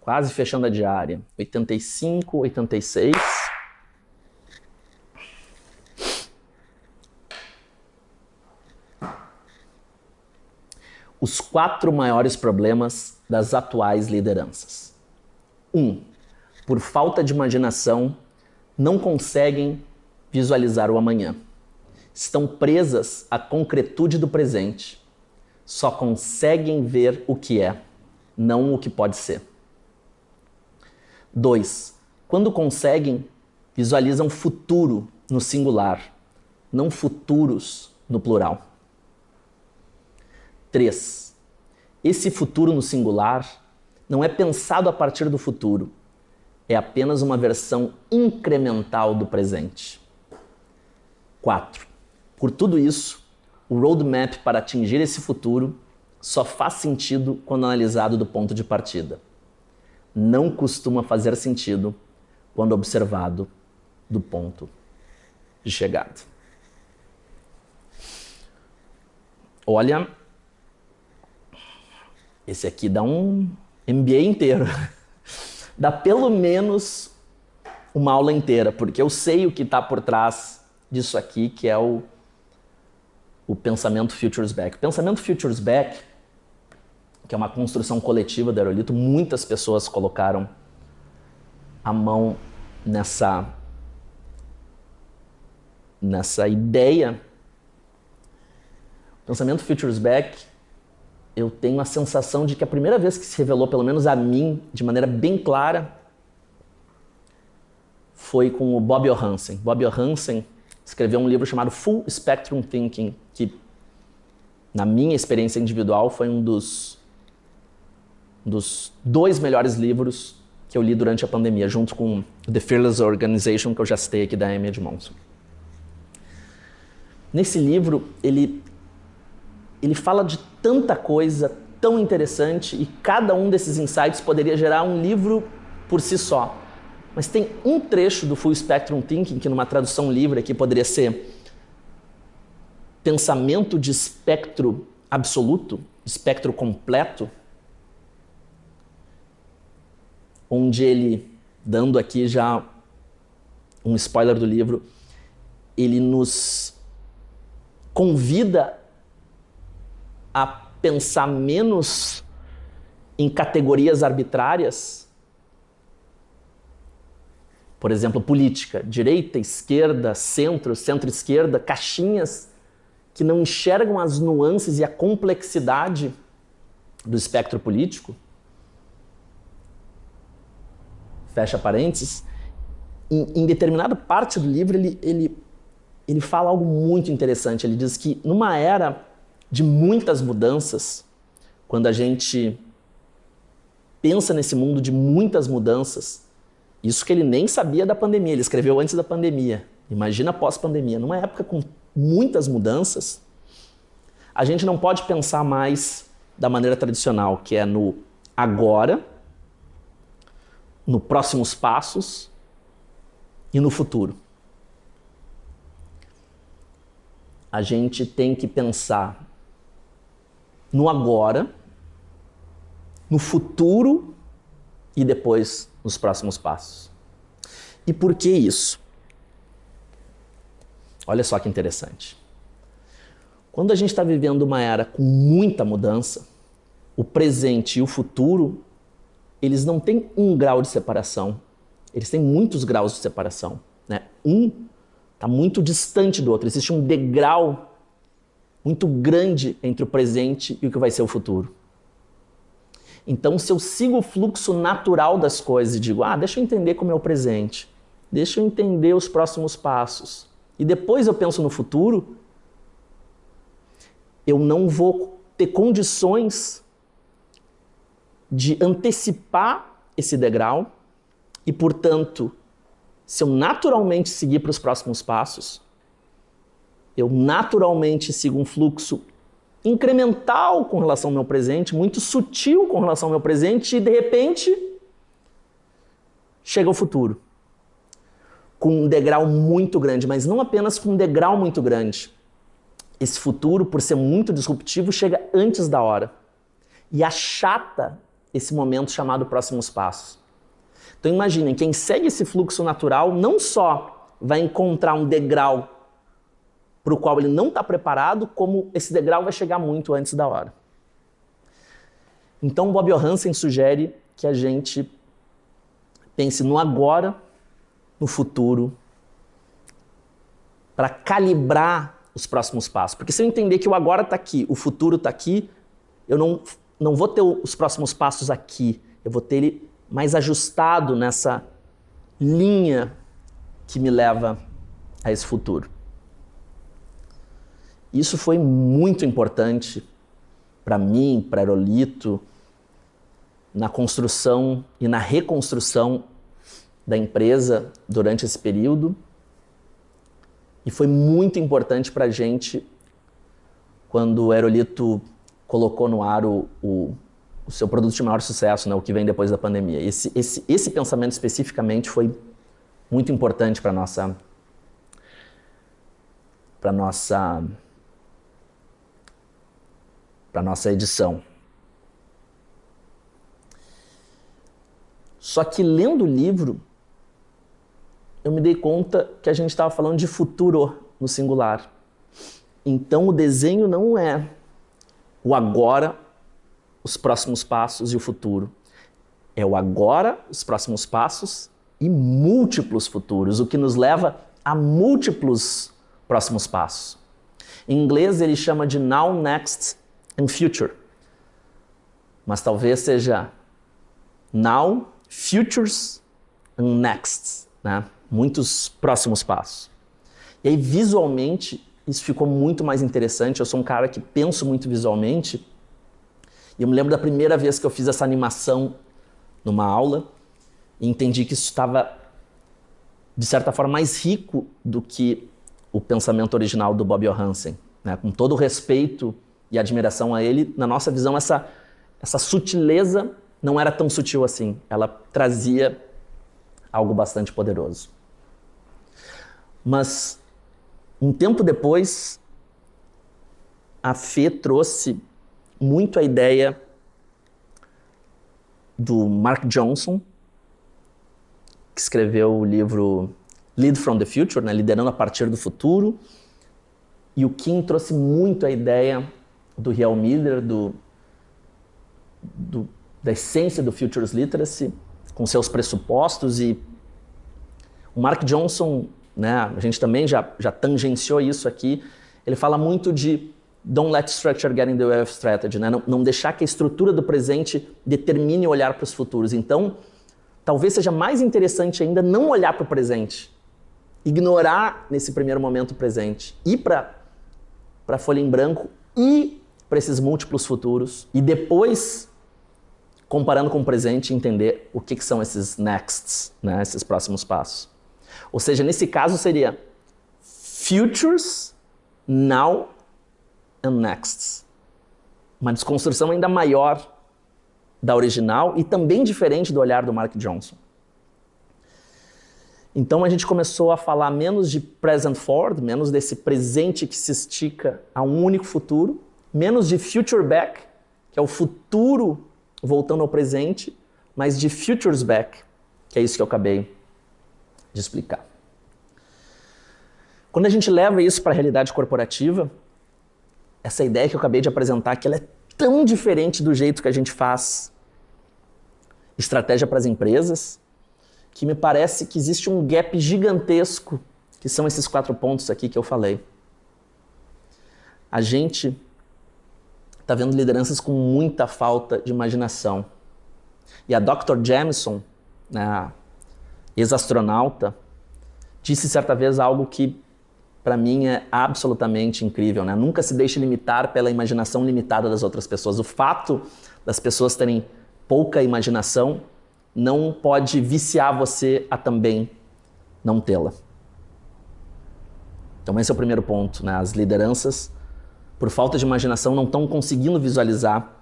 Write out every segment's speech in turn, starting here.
quase fechando a diária. 85, 86. Os 4 maiores problemas das atuais lideranças. 1. Por falta de imaginação, não conseguem visualizar o amanhã. Estão presas à concretude do presente. Só conseguem ver o que é, não o que pode ser. 2. Quando conseguem, visualizam futuro no singular, não futuros no plural. 3. Esse futuro no singular não é pensado a partir do futuro, é apenas uma versão incremental do presente. 4. Por tudo isso, o roadmap para atingir esse futuro só faz sentido quando analisado do ponto de partida. Não costuma fazer sentido quando observado do ponto de chegada. Olha, esse aqui dá um MBA inteiro. Dá pelo menos uma aula inteira, porque eu sei o que está por trás disso aqui, que é o pensamento Futures Back. O pensamento Futures Back, que é uma construção coletiva da Aerolito, muitas pessoas colocaram a mão nessa ideia. O pensamento Futures Back, eu tenho a sensação de que a primeira vez que se revelou, pelo menos a mim, de maneira bem clara, foi com o Bob Johansen. Bob Johansen escreveu um livro chamado Full Spectrum Thinking, que, na minha experiência individual, foi um dos 2 melhores livros que eu li durante a pandemia, junto com The Fearless Organization, que eu já citei aqui, da Amy Edmondson. Nesse livro, ele fala de tanta coisa tão interessante e cada um desses insights poderia gerar um livro por si só. Mas tem um trecho do Full Spectrum Thinking, que numa tradução livre aqui poderia ser pensamento de espectro absoluto, espectro completo, onde ele, dando aqui já um spoiler do livro, ele nos convida a pensar menos em categorias arbitrárias, por exemplo, política, direita, esquerda, centro, centro-esquerda, caixinhas que não enxergam as nuances e a complexidade do espectro político. Fecha parênteses. Em determinada parte do livro, ele fala algo muito interessante. Ele diz que numa era de muitas mudanças, quando a gente pensa nesse mundo de muitas mudanças, isso que ele nem sabia da pandemia, ele escreveu antes da pandemia. Imagina pós-pandemia. Numa época com muitas mudanças, a gente não pode pensar mais da maneira tradicional, que é no agora, no próximos passos e no futuro. A gente tem que pensar no agora, no futuro e depois nos próximos passos. E por que isso? Olha só que interessante. Quando a gente está vivendo uma era com muita mudança, o presente e o futuro, eles não têm um grau de separação, eles têm muitos graus de separação, né? Um está muito distante do outro, existe um degrau muito grande entre o presente e o que vai ser o futuro. Então, se eu sigo o fluxo natural das coisas e digo, deixa eu entender como é o presente, deixa eu entender os próximos passos, e depois eu penso no futuro, eu não vou ter condições de antecipar esse degrau e, portanto, se eu naturalmente seguir para os próximos passos, eu naturalmente sigo um fluxo incremental com relação ao meu presente, muito sutil com relação ao meu presente, e de repente chega o futuro com um degrau muito grande, mas não apenas com um degrau muito grande. Esse futuro, por ser muito disruptivo, chega antes da hora e achata esse momento chamado próximos passos. Então imaginem, quem segue esse fluxo natural não só vai encontrar um degrau para o qual ele não está preparado, como esse degrau vai chegar muito antes da hora. Então Bob Johansen sugere que a gente pense no agora, no futuro, para calibrar os próximos passos. Porque se eu entender que o agora está aqui, o futuro está aqui, eu não vou ter os próximos passos aqui, eu vou ter ele mais ajustado nessa linha que me leva a esse futuro. Isso foi muito importante para mim, para Aerolito, na construção e na reconstrução da empresa durante esse período. E foi muito importante para a gente quando o Aerolito colocou no ar o seu produto de maior sucesso, né, o que vem depois da pandemia. Esse pensamento especificamente foi muito importante para nossa edição. Só que lendo o livro, eu me dei conta que a gente estava falando de futuro no singular. Então o desenho não é o agora, os próximos passos e o futuro. É o agora, os próximos passos e múltiplos futuros, o que nos leva a múltiplos próximos passos. Em inglês ele chama de now, next and future. Mas talvez seja now, futures and next, né? Muitos próximos passos. E aí, visualmente, isso ficou muito mais interessante. Eu sou um cara que penso muito visualmente. E eu me lembro da primeira vez que eu fiz essa animação numa aula e entendi que isso estava, de certa forma, mais rico do que o pensamento original do Bob Johansen, né? Com todo o respeito e admiração a ele, na nossa visão, essa sutileza não era tão sutil assim. Ela trazia algo bastante poderoso. Mas, um tempo depois, a Fê trouxe muito a ideia do Mark Johnson, que escreveu o livro Lead from the Future, né, Liderando a Partir do Futuro, e o Kim trouxe muito a ideia do Riel Miller, da essência do Futures Literacy, com seus pressupostos, e o Mark Johnson, né, a gente também já tangenciou isso aqui, ele fala muito de don't let structure get in the way of strategy, né? Não deixar que a estrutura do presente determine o olhar para os futuros. Então, talvez seja mais interessante ainda não olhar para o presente, ignorar nesse primeiro momento o presente, ir para a folha em branco e para esses múltiplos futuros, e depois, comparando com o presente, entender o que são esses nexts, né? Esses próximos passos. Ou seja, nesse caso seria futures, now and nexts. Uma desconstrução ainda maior da original e também diferente do olhar do Mark Johnson. Então a gente começou a falar menos de present forward, menos desse presente que se estica a um único futuro, menos de future back, que é o futuro voltando ao presente, mas de futures back, que é isso que eu acabei de explicar. Quando a gente leva isso para a realidade corporativa, essa ideia que eu acabei de apresentar, que ela é tão diferente do jeito que a gente faz estratégia para as empresas, que me parece que existe um gap gigantesco, que são esses 4 pontos aqui que eu falei. A gente está vendo lideranças com muita falta de imaginação. E a Dr. Jameson, né, ex-astronauta, disse certa vez algo que para mim é absolutamente incrível, né? Nunca se deixe limitar pela imaginação limitada das outras pessoas. O fato das pessoas terem pouca imaginação não pode viciar você a também não tê-la. Então esse é o primeiro ponto, né? As lideranças, por falta de imaginação, não estão conseguindo visualizar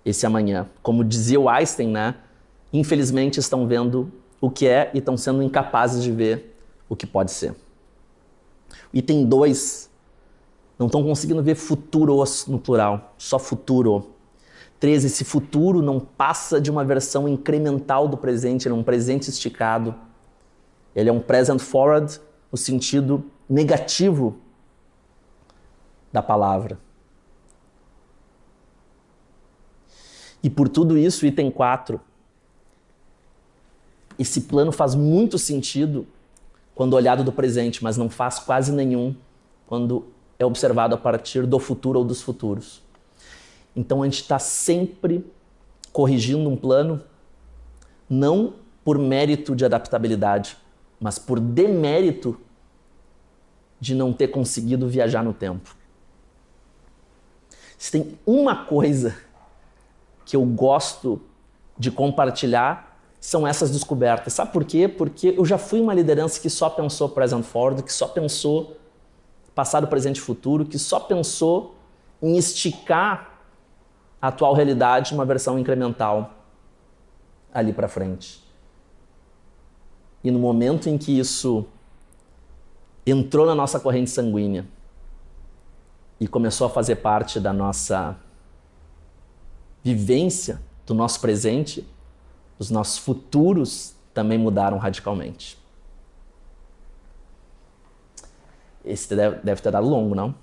esse amanhã. Como dizia o Einstein, né? Infelizmente estão vendo o que é e estão sendo incapazes de ver o que pode ser. Item 2, não estão conseguindo ver futuros no plural, só futuro. 3, esse futuro não passa de uma versão incremental do presente, ele é um presente esticado. Ele é um present forward no sentido negativo da palavra. E por tudo isso, item 4, esse plano faz muito sentido quando olhado do presente, mas não faz quase nenhum quando é observado a partir do futuro ou dos futuros. Então a gente está sempre corrigindo um plano, não por mérito de adaptabilidade, mas por demérito de não ter conseguido viajar no tempo. Se tem uma coisa que eu gosto de compartilhar, são essas descobertas. Sabe por quê? Porque eu já fui uma liderança que só pensou present forward, que só pensou passado, presente e futuro, que só pensou em esticar a atual realidade uma versão incremental ali para frente. E no momento em que isso entrou na nossa corrente sanguínea e começou a fazer parte da nossa vivência, do nosso presente, os nossos futuros também mudaram radicalmente. Esse deve ter dado longo, não?